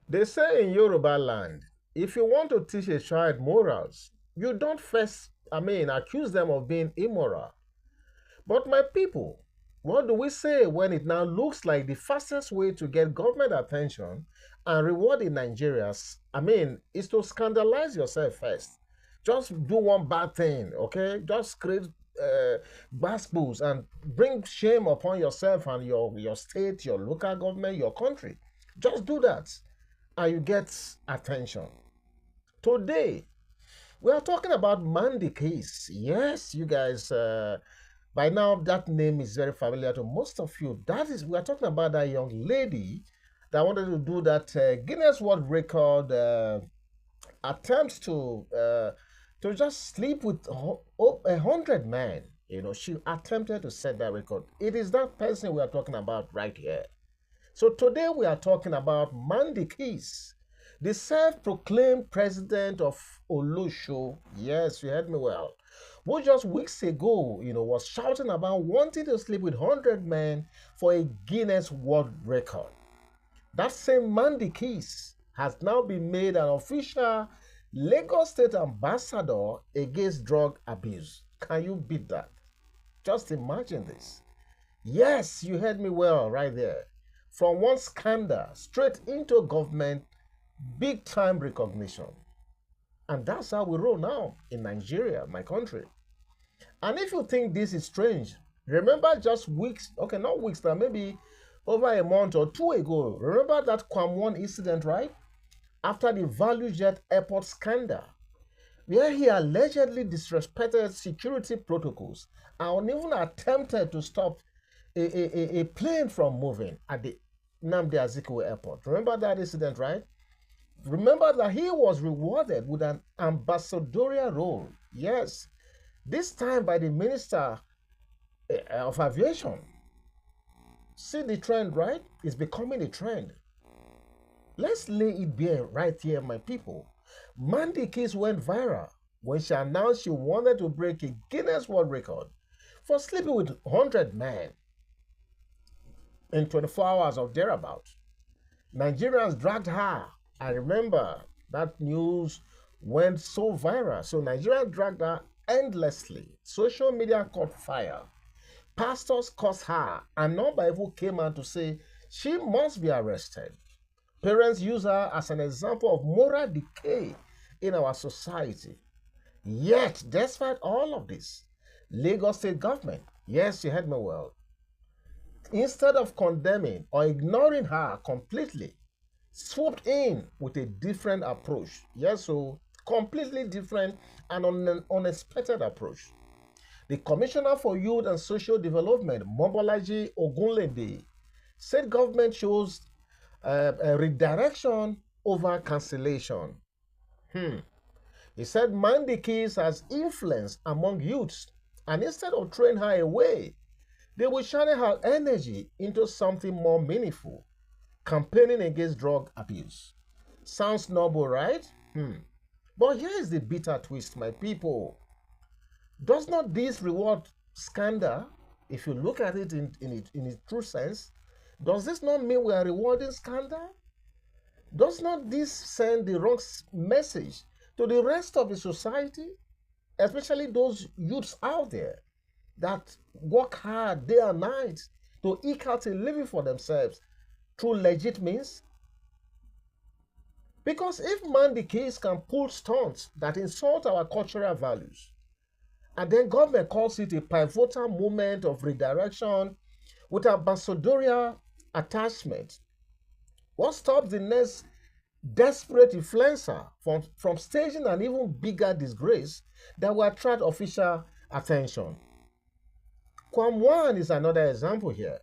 They say in Yoruba land, if you want to teach a child morals, you don't first, accuse them of being immoral. But my people, what do we say when it now looks like the fastest way to get government attention and reward in Nigeria? Is to scandalize yourself first. Just do one bad thing, okay? Just create gospels and bring shame upon yourself and your state, your local government, your country. Just do that and you get attention. Today, we are talking about Mandy case. Yes, you guys, by now that name is very familiar to most of you. That is, we are talking about that young lady that wanted to do that Guinness World Record attempt to just sleep with 100 men. You know, she attempted to set that record. It is that person we are talking about right here. So today we are talking about Mandy Keys, the self-proclaimed president of Olusho. Yes, you heard me well. Who just weeks ago, was shouting about wanting to sleep with 100 men for a Guinness World Record. That same Mandy Keys has now been made an official Lagos State ambassador against drug abuse. Can you beat that? Just imagine this. Yes, you heard me well right there. From one scandal straight into government big time recognition. And that's how we roll now in Nigeria, my country. And if you think this is strange, remember just weeks, okay, not weeks, now maybe over a month or two ago, remember that KWAM incident, right? After the Value Jet Airport scandal, where he allegedly disrespected security protocols and even attempted to stop a plane from moving at the Nnamdi Azikiwe Airport. Remember that incident, right? Remember that he was rewarded with an ambassadorial role. Yes, this time by the Minister of Aviation. See the trend, right? It's becoming a trend. Let's lay it bare right here, my people. Mandy case went viral when she announced she wanted to break a Guinness World Record for sleeping with 100 men in 24 hours of thereabout. Nigerians dragged her. I remember that news went so viral. So Nigerians dragged her endlessly. Social media caught fire. Pastors cursed her, and non-Bible came out to say she must be arrested. Parents use her as an example of moral decay in our society. Yet, despite all of this, Lagos state government, yes, you heard me well, instead of condemning or ignoring her completely, swooped in with a different approach. Yes, so completely different and unexpected approach. The Commissioner for Youth and Social Development, Mobolaji Ogunlede, said government chose a redirection over cancellation. He said Mandy Keys has influence among youths, and instead of throwing her away, they will channel her energy into something more meaningful, campaigning against drug abuse. Sounds noble, right? But here is the bitter twist, my people. Does not this reward scandal, if you look at it in its true sense, does this not mean we are rewarding scandal? Does not this send the wrong message to the rest of the society, especially those youths out there that work hard day and night to eke out a living for themselves through legit means? Because if Mandy Case can pull stunts that insult our cultural values, and then government calls it a pivotal moment of redirection with ambassadorial attachment, what stops the next desperate influencer from staging an even bigger disgrace that will attract official attention? KWAM is another example here.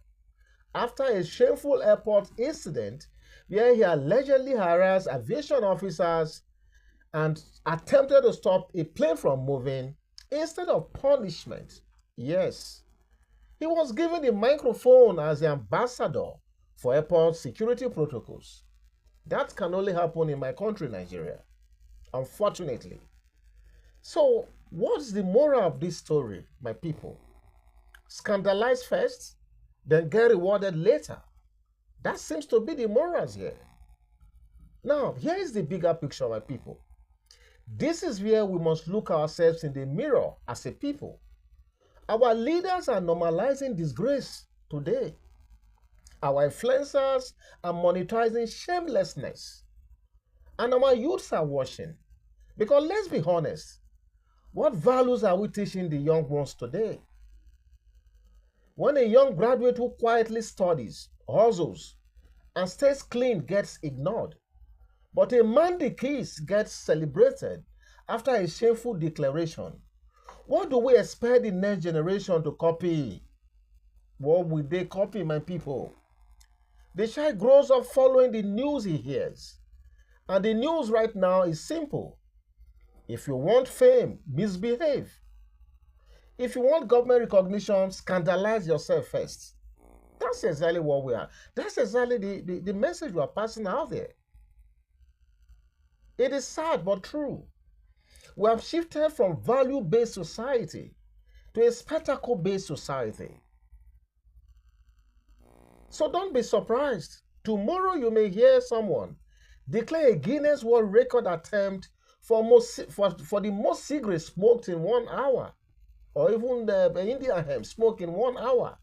After a shameful airport incident where he allegedly harassed aviation officers and attempted to stop a plane from moving, instead of punishment, yes, he was given the microphone as the ambassador for airport security protocols. That can only happen in my country, Nigeria, unfortunately. So, what's the moral of this story, my people? Scandalize first, then get rewarded later. That seems to be the morals here. Now, here is the bigger picture, my people. This is where we must look ourselves in the mirror as a people. Our leaders are normalizing disgrace today. Our influencers are monetizing shamelessness. And our youths are watching. Because let's be honest, what values are we teaching the young ones today? When a young graduate who quietly studies, hustles, and stays clean gets ignored, but a Mandy kiss gets celebrated after a shameful declaration, what do we expect the next generation to copy? What will they copy, my people? The child grows up following the news he hears. And the news right now is simple. If you want fame, misbehave. If you want government recognition, scandalize yourself first. That's exactly what we are. That's exactly the message we are passing out there. It is sad but true. We have shifted from value-based society to a spectacle-based society. So don't be surprised. Tomorrow you may hear someone declare a Guinness World Record attempt for the most cigarettes smoked in 1 hour, or even the Indian hemp smoked in 1 hour,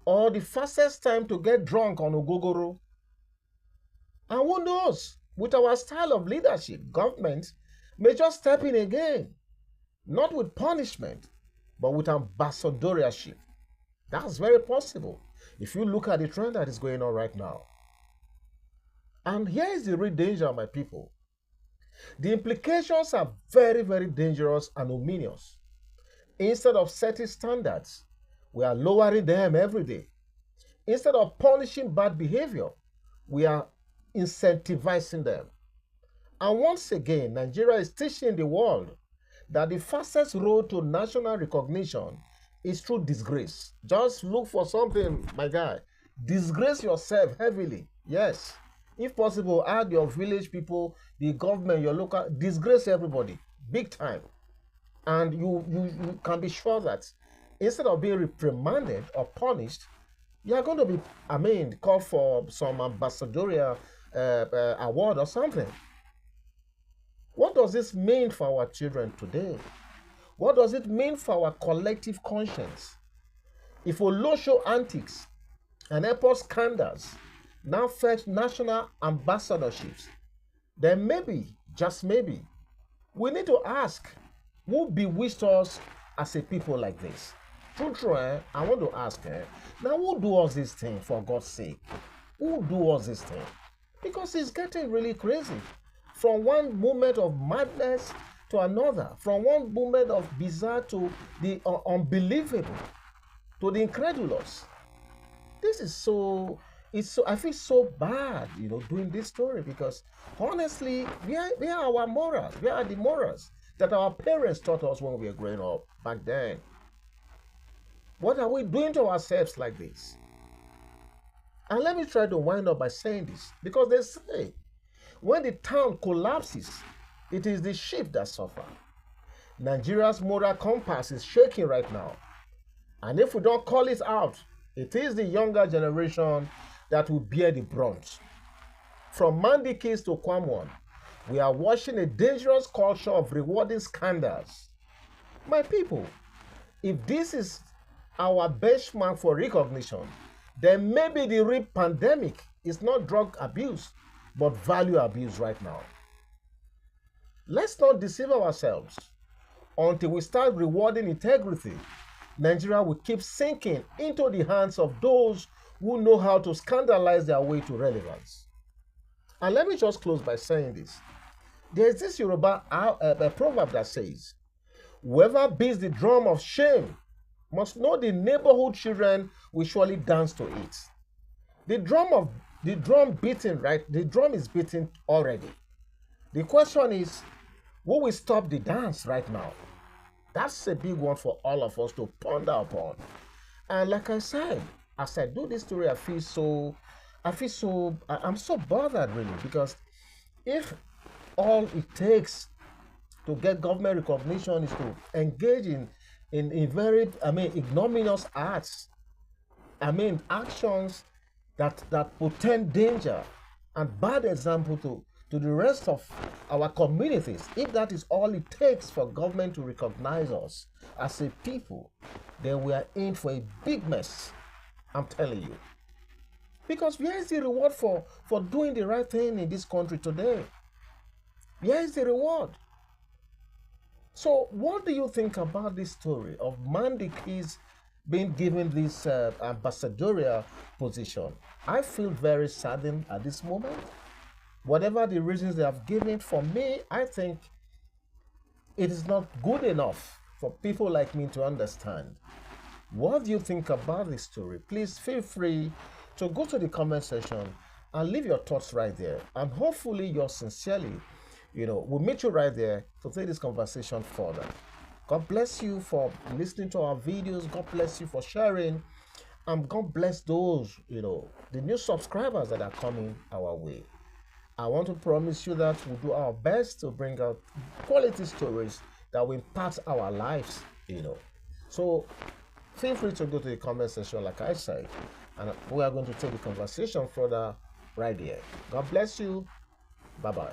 or the fastest time to get drunk on Ogogoro. And who knows, with our style of leadership, government may just step in again, not with punishment, but with ambassadorship. That's very possible if you look at the trend that is going on right now. And here is the real danger, my people. The implications are very, very dangerous and ominous. Instead of setting standards, we are lowering them every day. Instead of punishing bad behavior, we are incentivizing them. And once again, Nigeria is teaching the world that the fastest road to national recognition is through disgrace. Just look for something, my guy. Disgrace yourself heavily. Yes. If possible, add your village people, the government, your local, disgrace everybody, big time. And you can be sure that instead of being reprimanded or punished, you are going to be, called for some ambassadorial award or something. What does this mean for our children today? What does it mean for our collective conscience? If Olosho antics and airport scandals now fetch national ambassadorships, then maybe, just maybe, we need to ask, who bewitched us as a people like this? True, I want to ask, now who do us this thing, for God's sake? Who do us this thing? Because it's getting really crazy. From one moment of madness to another, from one moment of bizarre to the unbelievable, to the incredulous. This is so, I feel so bad, doing this story, because honestly, where are our morals? Where are the morals that our parents taught us when we were growing up back then? What are we doing to ourselves like this? And let me try to wind up by saying this, because they say, when the town collapses, it is the sheep that suffer. Nigeria's moral compass is shaking right now. And if we don't call it out, it is the younger generation that will bear the brunt. From Mandy case to KWAM, we are watching a dangerous culture of rewarding scandals. My people, if this is our benchmark for recognition, then maybe the real pandemic is not drug abuse, but value abuse right now. Let's not deceive ourselves. Until we start rewarding integrity, Nigeria will keep sinking into the hands of those who know how to scandalize their way to relevance. And let me just close by saying this. There's this Yoruba proverb that says, whoever beats the drum of shame must know the neighborhood children will surely dance to it. The drum is beating already. The question is, who will stop the dance right now? That's a big one for all of us to ponder upon. And like I said, as I do this story, I'm so bothered really, because if all it takes to get government recognition is to engage in very, ignominious acts, actions that portend danger and bad example to the rest of our communities, if that is all it takes for government to recognize us as a people, then we are in for a big mess. I'm telling you. Because where is the reward for doing the right thing in this country today? Where is the reward? So what do you think about this story of Mandy kids being given this ambassadorial position? I feel very saddened at this moment. Whatever the reasons they have given, for me, I think it is not good enough for people like me to understand. What do you think about this story? Please feel free to go to the comment section and leave your thoughts right there. And hopefully you're sincerely, we'll meet you right there to take this conversation further. God bless you for listening to our videos. God bless you for sharing. And God bless those, the new subscribers that are coming our way. I want to promise you that we'll do our best to bring out quality stories that will impact our lives, So feel free to go to the comment section, like I said, and we are going to take the conversation further right here. God bless you. Bye-bye.